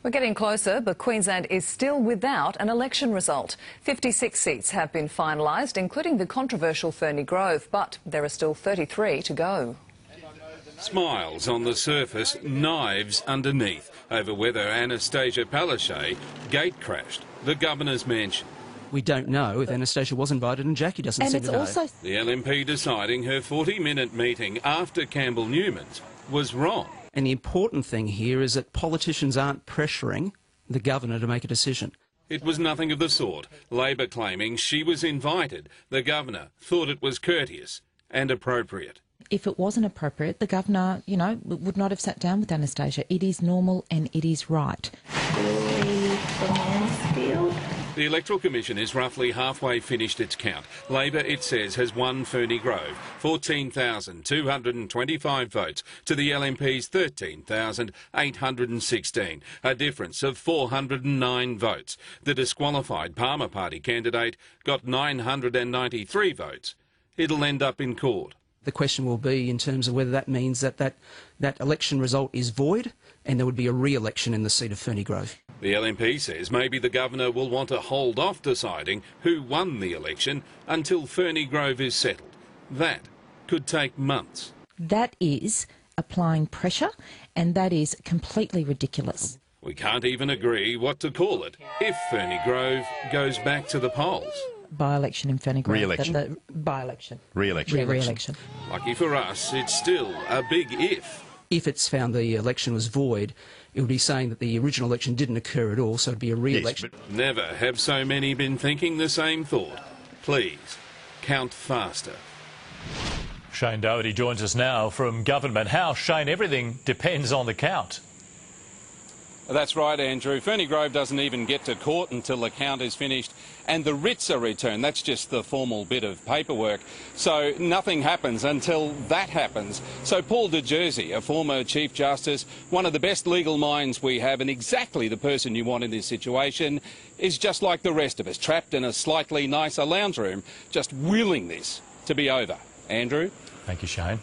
We're getting closer, but Queensland is still without an election result. 56 seats have been finalised, including the controversial Ferny Grove, but there are still 33 to go. Smiles on the surface, knives underneath, over whether Anastasia Palaszczuk gate crashed the Governor's mansion. We don't know if Anastasia was invited and Jackie doesn't seem to know. The LNP deciding her 40-minute meeting after Campbell Newman's was wrong. And the important thing here is that politicians aren't pressuring the Governor to make a decision. It was nothing of the sort. Labor claiming she was invited. The Governor thought it was courteous and appropriate. If it wasn't appropriate, the Governor, would not have sat down with Anastasia. It is normal and it is right. The Electoral Commission is roughly halfway finished its count. Labor, it says, has won Ferny Grove, 14,225 votes to the LNP's 13,816, a difference of 409 votes. The disqualified Palmer Party candidate got 993 votes. It'll end up in court. The question will be in terms of whether that means that election result is void and there would be a re-election in the seat of Ferny Grove. The LNP says maybe the Governor will want to hold off deciding who won the election until Ferny Grove is settled. That could take months. That is applying pressure, and that is completely ridiculous. We can't even agree what to call it if Ferny Grove goes back to the polls. By-election in Ferny Grove. Re-election. By-election. Re-election. Re-election. Lucky for us, it's still a big if. If it's found the election was void, it would be saying that the original election didn't occur at all, so it'd be a re-election. Yes, never have so many been thinking the same thought. Please, count faster. Shane Doherty joins us now from Government House. Shane, everything depends on the count. That's right, Andrew. Ferny Grove doesn't even get to court until the count is finished and the writs are returned. That's just the formal bit of paperwork. So nothing happens until that happens. So Paul de Jersey, a former Chief Justice, one of the best legal minds we have and exactly the person you want in this situation, is just like the rest of us, trapped in a slightly nicer lounge room, just willing this to be over. Andrew? Thank you, Shane.